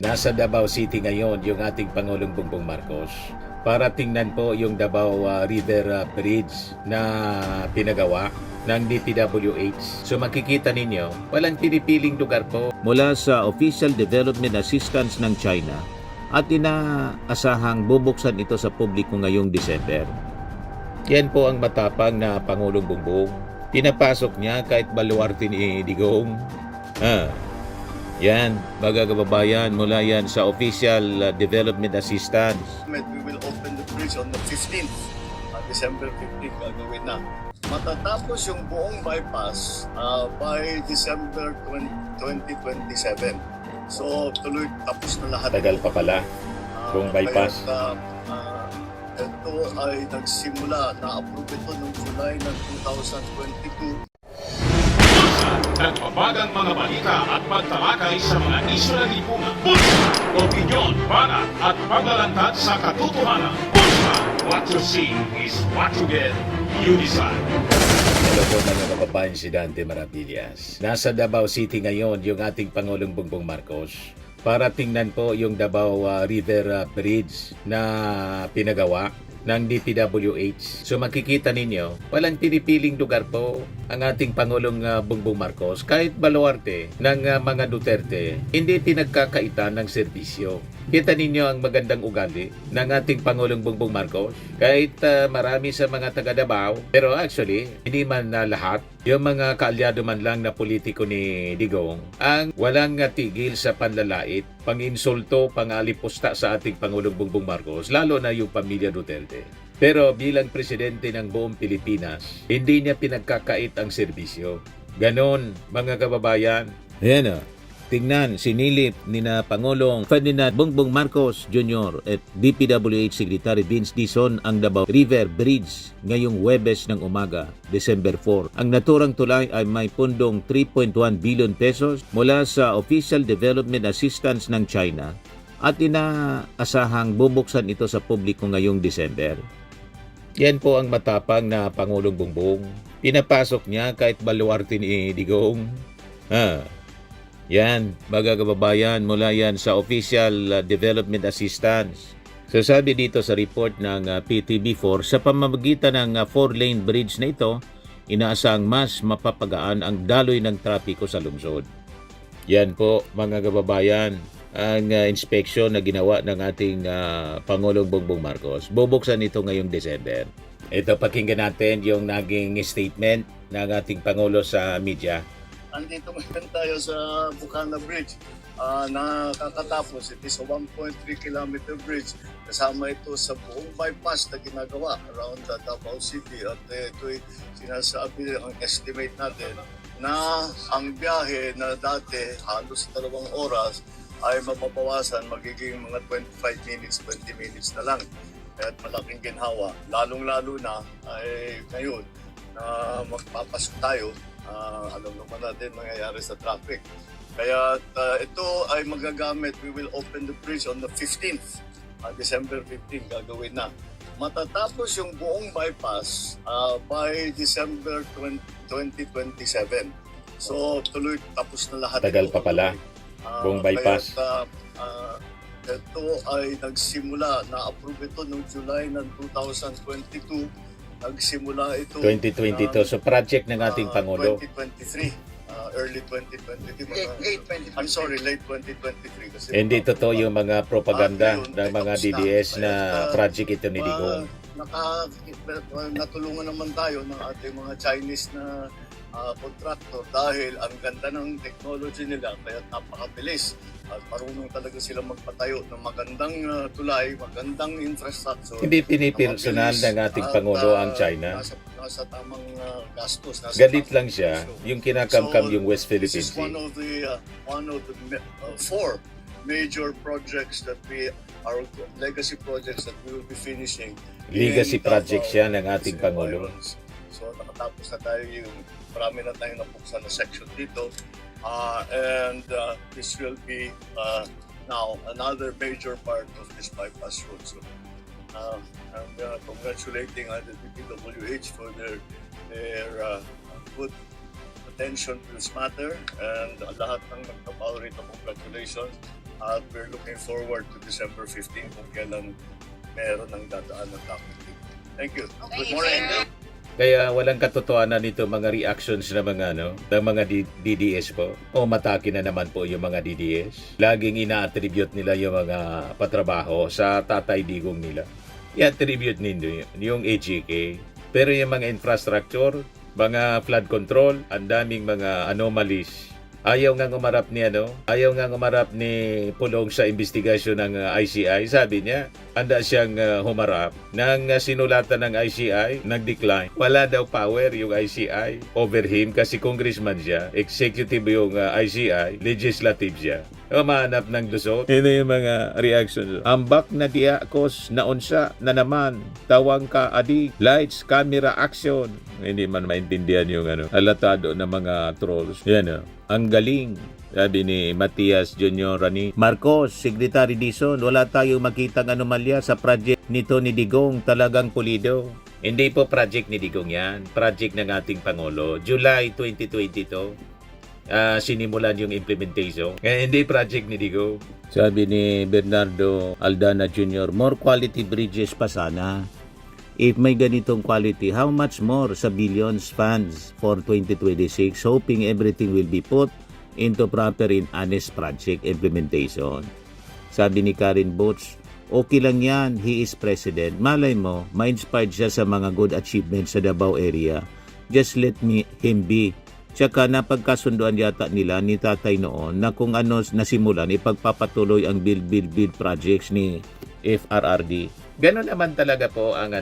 Nasa Davao City ngayon yung ating Pangulong Bongbong Marcos para tingnan po yung Davao River Bridge na pinagawa ng DPWH. So makikita ninyo, walang pinipiling lugar po. Mula sa Official Development Assistance ng China at inaasahang bubuksan ito sa publiko ngayong December. Yan po ang matapang na Pangulong Bongbong. Pinapasok niya kahit baluarte ni Digong. Yan, mga kababayan, mula yan sa Official Development Assistance. We will open the bridge on the 15th, December 15th, gagawin na. Matatapos yung buong bypass by December 2027. So tuloy tapos na lahat. Tagal pa pala, buong bypass. Ito ay nagsimula, na-approve ito noong July ng 2022. Nagbabagang mga balita at pagtalakay sa mga isyu ng lipunan. Pulsa, opinyon, banat at paglalantad sa katotohanan. Pulsa, what you see is what you get. You decide. Hello po mga kababayan, si Dante Maravillas. Nasa Davao City ngayon yung ating Pangulong Bongbong Marcos para tingnan po yung Davao River Bridge na pinagawa ng DPWH. So makikita ninyo, walang pinipiling lugar po ang ating Pangulong Bongbong Marcos. Kahit baluarte ng mga Duterte, hindi pinagkakaitan ng serbisyo. Kita ninyo ang magandang ugali ng ating Pangulong Bongbong Marcos. Kahit marami sa mga taga Davao, pero actually, hindi man lahat, yung mga kaalyado man lang na politiko ni Digong ang walang tigil sa panlalait, panginsulto, pangalipusta sa ating Pangulong Bongbong Marcos, lalo na yung pamilya Duterte. Pero bilang presidente ng buong Pilipinas, hindi niya pinagkakait ang serbisyo. Ganon, mga kababayan. Ayan tingnan, sinilip ni na Pangulong Ferdinand Bongbong Marcos Jr. at DPWH Secretary Vince Dizon ang Davao River Bridge ngayong Huwebes ng umaga, December 4. Ang naturang tulay ay may pundong 3.1 billion pesos mula sa Official Development Assistance ng China at inaasahang bubuksan ito sa publiko ngayong December. Yan po ang matapang na Pangulong Bongbong. Pinapasok niya kahit baluarte ni Digong. Yan, mga kababayan, mula yan sa Official Development Assistance. So sabi dito sa report ng PTV4, sa pamamagitan ng 4-lane bridge na ito, inaasang mas mapapagaan ang daloy ng trapiko sa lungsod. Yan po, mga kababayan, ang inspection na ginawa ng ating Pangulong Bongbong Marcos. Bubuksan ito ngayong December. Ito, pakinggan natin yung naging statement ng ating Pangulo sa media. Andito ngayon tayo sa Bukana Bridge na kakatapos. It is a 1.3 kilometer bridge. Kasama ito sa buong bypass na ginagawa around the Davao City. At ito'y sinasabi, ang estimate natin, na ang biyahe na dati halos 2 oras ay mapapawasan, magiging mga 25 minutes, 20 minutes na lang. At malaking ginhawa. Lalong-lalo na ay ngayon na magpapasok tayo. Alam naman natin mangyayari sa traffic. Kaya ito ay magagamit. We will open the bridge on the 15th, December 15, gagawin na. Matatapos yung buong bypass by December 2027. So tuloy tapos na lahat. Tagal pa pala, buong bypass. Ito ay nagsimula, na-approve ito noong July ng 2022. Nagsimula ito 2022. So project ng ating Pangulo. 2023, early 2023. I'm sorry, late 2023. Kasi Hindi totoo yung mga propaganda ng mga DDS na project ito ni Digong. Natulungan naman tayo ng ating mga Chinese na contractor dahil ang ganda ng technology nila kaya napakabilis at marunong talaga sila magpatayo ng magandang tulay, magandang infrastructure. Hindi pinipersonal ng ating Pangulo ang China. Nasa tamang gastos. Galit lang siya yung kinakamkam yung West Philippine This is Sea. one of the 4 major projects that our legacy projects that we will be finishing. Legacy in project Davao, siya ng ating Pangulo. So nakatapos na tayo yung marami na tayong napuksan na section dito. And this will be now another major part of this bypass road. So I'm congratulating the DPWH for their good attention to this matter, and lahat ng nagtrabaho rito, congratulations. At we're looking forward to December 15 kung kailan meron ng dadaan ng topic. Thank you. Good morning. Kaya walang katotohanan nito mga reactions ng mga ng mga DDS po. O matake na naman po yung mga DDS. Laging ina-attribute nila yung mga patrabaho sa tatay digong nila. I-attribute ninyo yung HGK. Pero yung mga infrastructure, mga flood control, ang daming mga anomalies. Ayaw nga umarap ni Pulong sa investigasyon ng ICI. Sabi niya, handa siyang humarap. Nang sinulatan ng ICI, nag-decline. Wala daw power yung ICI over him kasi congressman siya, executive yung ICI, legislative siya. Mahanap ng lusot. Ito yung mga reactions. Ambak na diakos na unsa na naman. Tawang ka adik. Lights, camera, action. Hindi man maintindihan yung alatado na mga trolls. Yan ang galing. Sabi ni Matias Jr. Rani. Marcos, Secretary Dizon, wala tayong makitang anomalya sa project nito ni Digong. Talagang pulido. Hindi po project ni Digong yan. Project ng ating Pangulo. July 2022. Sinimulan yung implementation. Hindi project ni Digong. Sabi ni Bernardo Aldana Jr., more quality bridges pa sana. If may ganitong quality, how much more sa billions funds for 2026, hoping everything will be put into proper and honest project implementation. Sabi ni Karen Butch, okay lang yan, he is president. Malay mo, ma-inspired siya sa mga good achievements sa Davao area. Just let him be. Tsaka napagkasunduan yata nila ni tatay noon na kung ano nasimulan, ipagpapatuloy ang build projects ni FRRD. Ganon naman talaga po ang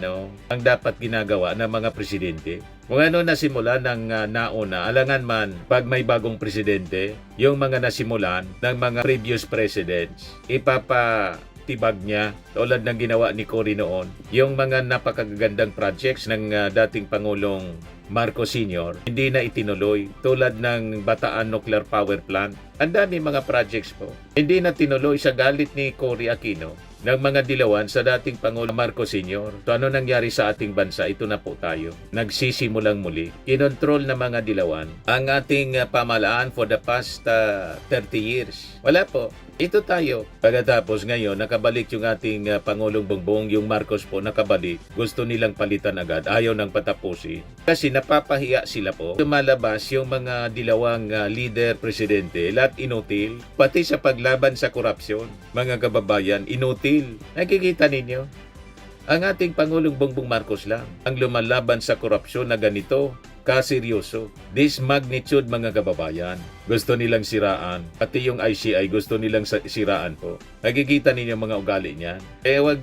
dapat ginagawa ng mga presidente. Kung ano nasimula ng nauna, alangan man pag may bagong presidente, yung mga nasimulan ng mga previous presidents, ipapatibag niya tulad ng ginawa ni Cory noon. Yung mga napakagandang projects ng dating Pangulong Marcos Sr. hindi na itinuloy tulad ng Bataan Nuclear Power Plant. Ang dami mga projects po. Hindi na tinuloy sa galit ni Cory Aquino ng mga dilawan sa dating Pangulo Marcos Sr. So ano nangyari sa ating bansa? Ito na po tayo. Nagsisimulang muli. Kinontrol ng mga dilawan ang ating pamahalaan for the past 30 years. Wala po. Ito tayo. Pagkatapos ngayon, nakabalik yung ating Pangulong Bongbong, yung Marcos po nakabalik. Gusto nilang palitan agad. Ayaw nang patapusin. Kasi napapahiya sila po. Tumalabas yung mga dilawang leader, presidente, lahat inutil. Pati sa paglaban sa korupsyon. Mga kababayan, inutil. Nakikita ninyo? Ang ating Pangulong Bongbong Marcos lang ang lumalaban sa korupsyon na ganito kaseryoso. This magnitude mga kababayan. Gusto nilang siraan. Pati yung ICI gusto nilang siraan po. Nakikita ninyo mga ugali niyan. Wag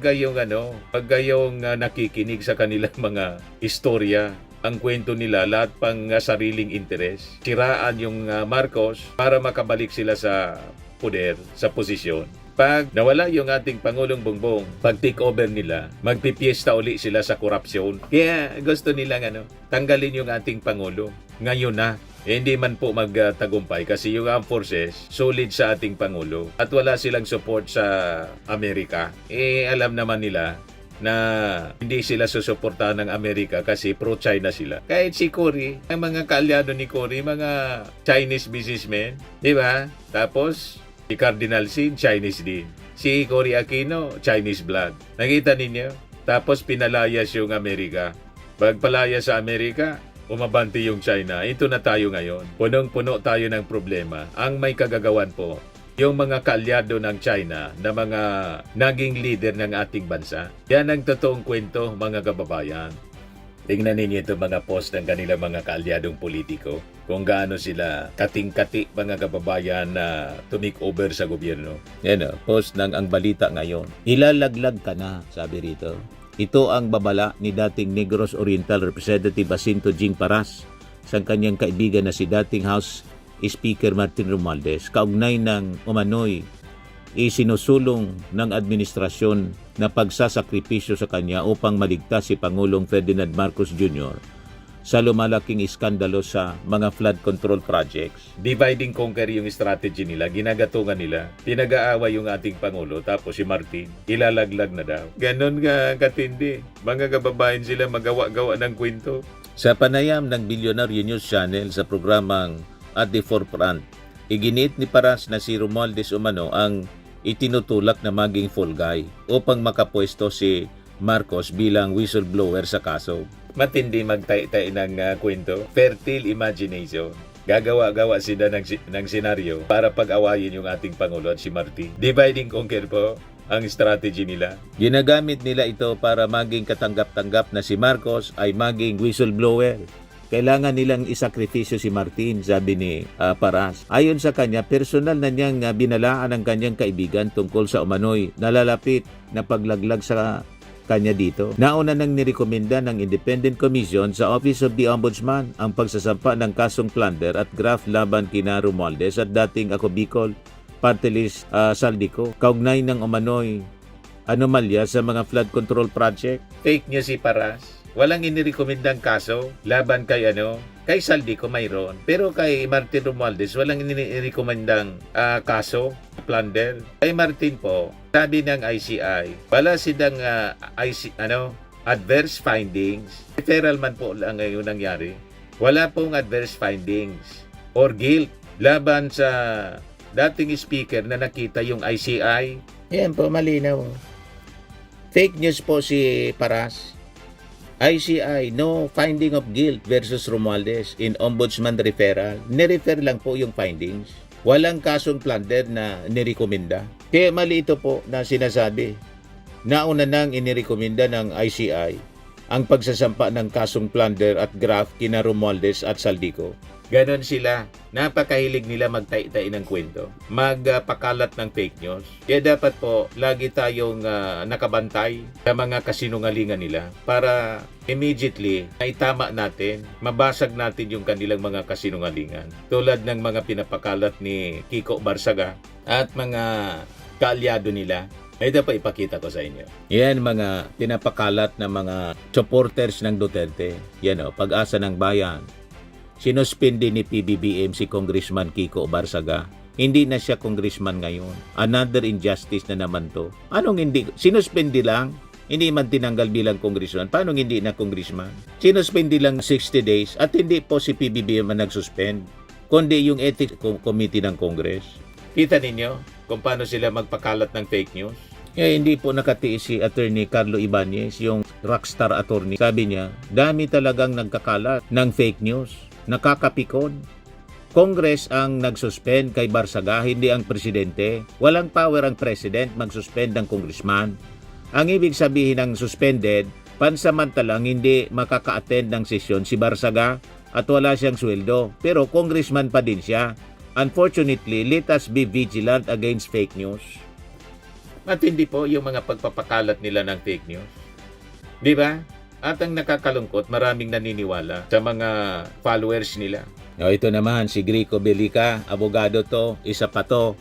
kayong nakikinig sa kanilang mga istorya. Ang kwento nila, lahat pang sariling interes. Siraan yung Marcos para makabalik sila sa poder, sa posisyon. Pag nawala yung ating Pangulong Bongbong, pag take over nila, magpipiesta uli sila sa korupsyon. Kaya gusto nilang tanggalin yung ating Pangulo. Ngayon na. Hindi man po magtagumpay kasi yung armed forces solid sa ating Pangulo. At wala silang support sa Amerika. Alam naman nila na hindi sila susuportahan ng Amerika kasi pro-China sila. Kahit si Cory, ang mga kaalyado ni Cory, mga Chinese businessmen, di ba? Tapos, si Cardinal Sin, Chinese din. Si Cory Aquino, Chinese blood. Nakita ninyo? Tapos pinalayas yung Amerika. Pagpalayas sa Amerika, umabante yung China. Ito na tayo ngayon. Punong-puno tayo ng problema. Ang may kagagawan po, yung mga kaalyado ng China na mga naging leader ng ating bansa. Yan ang totoong kwento, mga kababayan. Tingnan ninyo ito mga post ng kanilang mga kaalyadong politiko. Kung gaano sila kating-kati mga kababayan na tumik-over sa gobyerno. Yan post ng Ang Balita Ngayon. Ilalaglag ka na, sabi rito. Ito ang babala ni dating Negros Oriental Representative Jacinto Jing Paras sa kanyang kaibigan na si dating House Speaker Martin Romualdez kaugnay ng umano'y isinusulong ng administrasyon na pagsasakripisyo sa kanya upang maligtas si Pangulong Ferdinand Marcos Jr. sa lumalaking iskandalo sa mga flood control projects. Divide and conquer yung strategy nila, ginagatungan nila, pinag-aaway yung ating Pangulo, tapos si Martin, ilalaglag na daw. Ganon ka katindi. Mga kababayan sila magawa-gawa ng kwento. Sa panayam ng Billionaire News Channel sa programang At the Forefront, iginit ni Paras na si Romualdez umano ang itinutulak na maging fall guy upang makapwesto si Marcos bilang whistleblower sa kaso. Matindi magtay-tay ng kwento. Fertile imagination. Gagawa-gawa sila ng senaryo para pag-awayin yung ating Pangulo at si Martin. Divide and conquer po ang strategy nila. Ginagamit nila ito para maging katanggap-tanggap na si Marcos ay maging whistleblower. Kailangan nilang isakripisyo si Martin, sabi ni Paras. Ayon sa kanya, personal na niyang binalaan ang kanyang kaibigan tungkol sa umano'y nalalapit na paglaglag sa kanya dito. Nauna nang nirekomenda ng Independent Commission sa Office of the Ombudsman ang pagsasampa ng kasong plunder at graft laban kina Romualdez at dating Ako Bicol Party List Saldico, kaugnay ng umano'y anomalya sa mga flood control project. Fake news si Paras. Walang inirekomendang kaso laban kay kay Saldico mayroon. Pero kay Martin Romualdez walang inirekomendang kaso, plunder. Kay Martin po, sabi ng ICI, wala silang adverse findings. Referral man po lang ngayon nangyari. Wala pong adverse findings or guilt laban sa dating speaker na nakita yung ICI. Yan po, malinaw. Fake news po si Paras. ICI, no finding of guilt versus Romualdez in ombudsman referral. Nirefer lang po yung findings. Walang kasong plunder na nirekomenda. Kaya mali ito po na sinasabi. Nauna nang inirekomenda ng ICI ang pagsasampa ng kasong plunder at graft kina Romualdez at Saldico. Ganon sila. Napakahilig nila magtay-tay ng kwento. Magpakalat ng fake news. Kaya dapat po, lagi tayong nakabantay sa mga kasinungalingan nila para immediately naitama natin, mabasag natin yung kanilang mga kasinungalingan. Tulad ng mga pinapakalat ni Kiko Barsaga at mga kaalyado nila. Ito pa ipakita ko sa inyo. Yan mga pinapakalat na mga supporters ng Duterte. Yan o, Pag-asa ng Bayan. Sinuspindi ni PBBM si Congressman Kiko Barsaga. Hindi na siya congressman ngayon. Another injustice na naman to. Anong hindi? Sinuspindi lang. Hindi man tinanggal bilang congressman. Paano hindi na congressman? Sinuspindi lang 60 days at hindi po si PBBM ang nagsuspend, kundi yung Ethics Committee ng Congress. Kita ninyo kung paano sila magpakalat ng fake news? Hindi po nakatiis si Attorney Carlo Ibanez, yung rockstar attorney. Sabi niya, dami talagang nagkakalat ng fake news. Nakakapikon. Congress ang nagsuspend kay Barsaga, hindi ang presidente. Walang power ang president mag-suspend ng congressman. Ang ibig sabihin ng suspended, pansamantalang hindi makaka-attend ng sesyon si Barsaga at wala siyang sweldo. Pero congressman pa din siya. Unfortunately, let us be vigilant against fake news. Matindi po yung mga pagpapakalat nila ng fake news. Di ba? At ang nakakalungkot, maraming naniniwala sa mga followers nila. Ito naman, si Greco Belica, abogado to, isa pa to.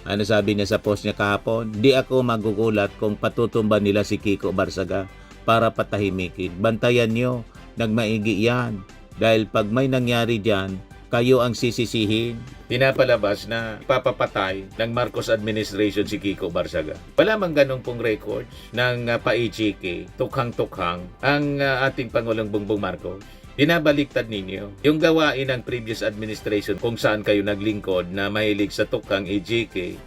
Ano sabi niya sa post niya kahapon? Di ako magugulat kung patutumba nila si Kiko Barsaga para patahimikin. Bantayan nyo, nagmaigi yan. Dahil pag may nangyari dyan, kayo ang sisisihin. Pinapalabas na papapatay ng Marcos administration si Kiko Barsaga. Wala mang ganun pong records ng pa-EJK, tukhang-tukhang ang ating Pangulong Bongbong Marcos. Binabaliktad ninyo yung gawain ng previous administration kung saan kayo naglingkod na mahilig sa tukhang EJK,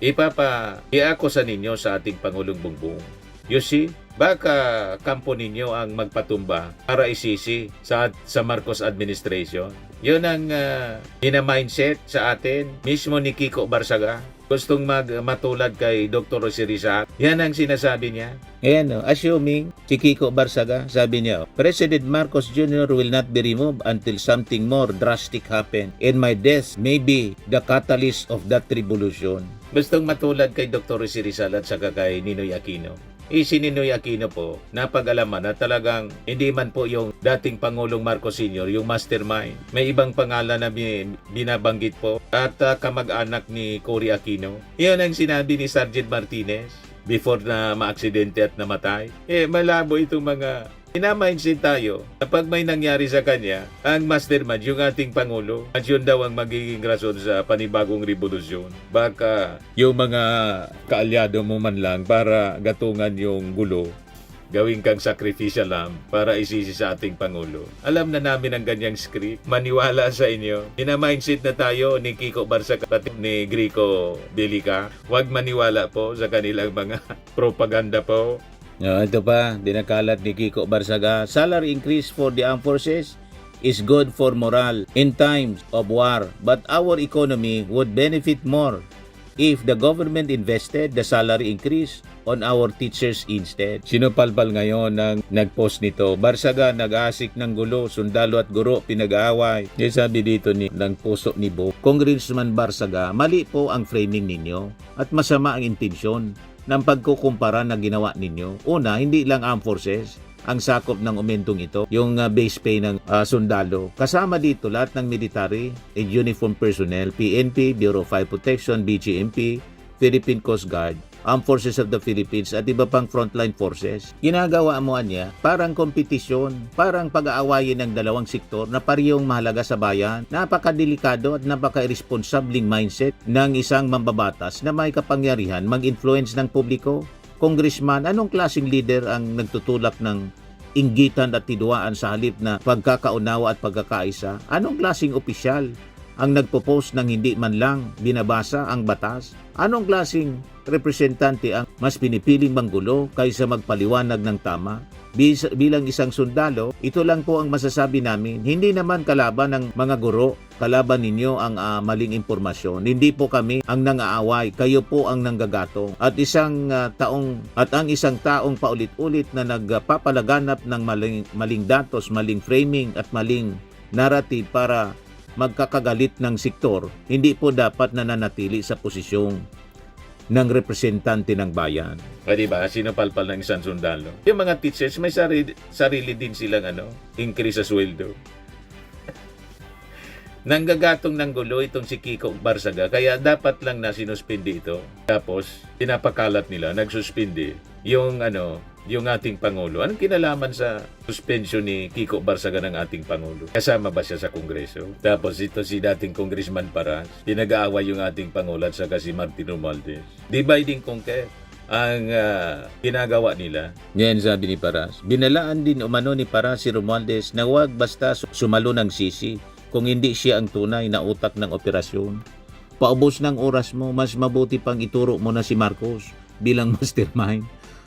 iaakusa ninyo sa ating Pangulong Bongbong. You see? Baka kampo ninyo ang magpatumba para isisi sa Marcos administration. Yun ang ina-mindset sa atin mismo ni Kiko Barsaga. Gustong matulad kay Dr. Jose Rizal. Yan ang sinasabi niya. Ayan, assuming si Kiko Barsaga, sabi niya, President Marcos Jr. will not be removed until something more drastic happen. And my death may be the catalyst of that revolution. Gustong matulad kay Dr. Jose Rizal at saka kay Ninoy Aquino. Si Ninoy Aquino po, napag-alaman na talagang hindi man po yung dating Pangulong Marcos Sr. yung mastermind. May ibang pangalan na binabanggit po at kamag-anak ni Cory Aquino. Iyon ang sinabi ni Sergeant Martinez before na maaksidente at namatay. Malabo itong mga ina-mindset tayo na pag may nangyari sa kanya, ang mastermind, yung ating Pangulo, at yun daw ang magiging rason sa panibagong revolusyon. Baka yung mga kaalyado mo man lang para gatungan yung gulo, gawin kang sacrificial lamb para isisi sa ating Pangulo. Alam na namin ang ganyang script. Maniwala sa inyo. Ina-mindset na tayo ni Kiko Barsaga at ni Grico Bilica. Huwag maniwala po sa kanilang mga propaganda po. Ito pa, dinakalat ni Kiko Barsaga, salary increase for the armed forces is good for morale in times of war, but our economy would benefit more if the government invested the salary increase on our teachers instead. Sinupalpal ngayon ng nag-post nito. Barsaga nag-aasik ng gulo, sundalo at guro pinag-aaway. Yung sabi dito ng puso ni Bo, Congressman Barsaga, mali po ang framing ninyo at masama ang intensyon ng pagkukumpara na ginawa ninyo. Una, hindi lang armed forces ang sakop ng umentong ito, yung base pay ng sundalo. Kasama dito lahat ng military and uniform personnel, PNP, Bureau of Fire Protection, BGMP, Philippine Coast Guard, Armed Forces of the Philippines at iba pang frontline forces. Ginagawa mo niya parang kompetisyon, parang pag-aawayin ng dalawang sektor na parehong mahalaga sa bayan. Napakadelikado at napaka-irresponsabling mindset ng isang mambabatas na may kapangyarihan mag-influence ng publiko. Congressman, anong klaseng leader ang nagtutulak ng inggitan at tiduaan sa halip na pagkakaunawa at pagkakaisa? Anong klaseng opisyal ang nagpo-post ng hindi man lang binabasa ang batas? Anong klaseng representante ang mas pinipiling manggulo kaysa magpaliwanag ng tama? Bilang isang sundalo, ito lang po ang masasabi namin. Hindi naman kalaban ng mga guro, kalaban ninyo ang maling impormasyon. Hindi po kami ang nang-aaway, kayo po ang nanggagatong. At ang isang taong paulit-ulit na nagpapalaganap ng maling datos, maling framing at maling narrative para magkakagalit ng sektor, hindi po dapat nananatili sa posisyong ng representante ng bayan. O diba, sinupalpal ng isang sundalo. Yung mga teachers, may sarili din silang increase sa sweldo. Nanggagatong ng gulo itong si Kiko Barsaga, kaya dapat lang na sinuspindi ito. Tapos, pinapakalat nila, nagsuspindi yung ating Pangulo. Anong kinalaman sa suspension ni Kiko Barsaga ng ating Pangulo? Kasama ba siya sa Kongreso? Tapos ito si dating Congressman Paras, pinag-aaway yung ating Pangulo at saka si Martin Romualdez. Dividing conquer ang ginagawa nila. Yan sabi ni Paras. Binalaan din umano ni Paras si Romualdez na huwag basta sumalo ng sisi kung hindi siya ang tunay na utak ng operasyon. Paubos ng oras mo, mas mabuti pang ituro mo na si Marcos bilang mastermind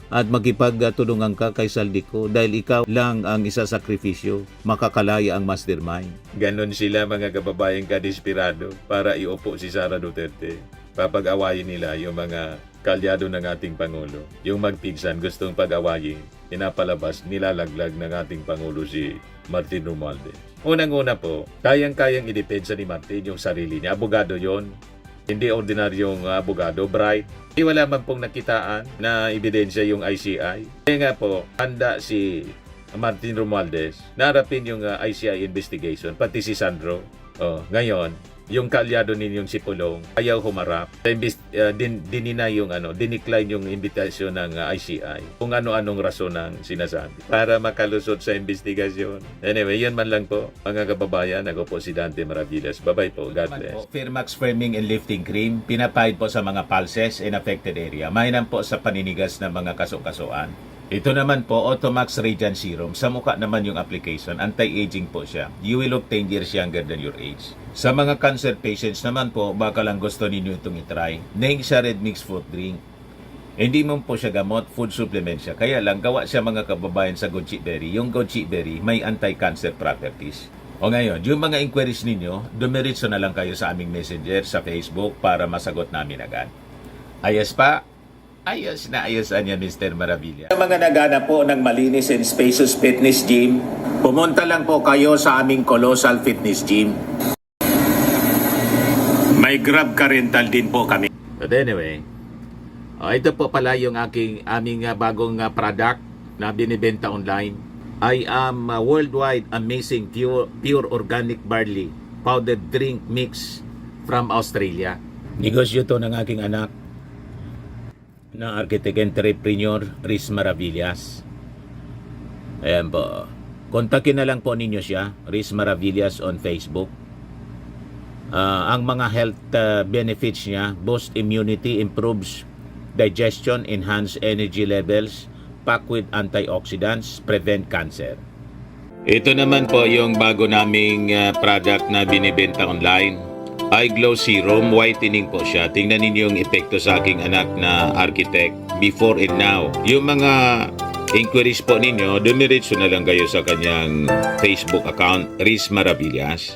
at makipagtulungan ka kay Saldico dahil ikaw lang ang isasakripisyo, makakalaya ang mastermind. Ganon sila mga kababayang kadesperado para iupo si Sara Duterte. Papag-awayin nila yung mga kalyado ng ating Pangulo. Yung magpinsan gustong pag-awayin, pinapalabas, nilalaglag ng ating Pangulo si Martin Romualdez. Unang-una po, kayang-kayang idepensa ni Martin yung sarili niya. Abogado yon, hindi ordinaryong abogado, bright. Wala man pong nakitaan na ebidensya yung ICI. Kaya nga po, handa si Martin Romualdez na harapin yung ICI investigation, pati si Sandro. Ngayon, yung kalyado ninyong si Pulong ayaw humarap. Dinecline yung invitation ng ICI. Kung ano-anong rason ang sinasabi para makalusot sa investigasyon. Anyway, yun man lang po. Mga kababayan, ako po si Dante Maravillas. Bye-bye po. God bless. Firmax Firming and Lifting Cream, pinapahid po sa mga pulses in affected area. Mainam po sa paninigas ng mga kaso-kasuan. Ito naman po, Automax Radiant Serum. Sa mukha naman yung application, anti-aging po siya. You will look 10 years younger than your age. Sa mga cancer patients naman po, baka lang gusto ninyo itong itry. Neng siya red mixed fruit drink. Hindi mo po siya gamot, food supplement siya. Kaya lang, gawa siya mga kababayan sa goji berry. Yung goji berry, may anti-cancer properties. O ngayon, yung mga inquiries ninyo, dumiritso na lang kayo sa aming messenger sa Facebook para masagot namin agad. Ayos pa? Ayos na ayos niya, Mr. Maravilla. Sa mga naghanap po ng malinis and spacious fitness gym, pumunta lang po kayo sa aming Colossal Fitness Gym. May Grab car rental din po kami. But anyway, ito po pala yung aming bagong product na binibenta online. I am worldwide amazing pure organic barley powdered drink mix from Australia. Negosyo to ng aking anak na architect entrepreneur Riz Maravillas. Ayan po. Kontakin na lang po ninyo siya, Riz Maravillas on Facebook. Ang mga health benefits niya, boost immunity, improves digestion, enhance energy levels, packed with antioxidants, prevent cancer. Ito naman po yung bago naming product na binibenta online. Eye Glow Serum, whitening po siya. Tingnan ninyo yung epekto sa aking anak na architect before and now. Yung mga inquiries po ninyo, dumiretso na lang kayo sa kanyang Facebook account, Riz Maravillas.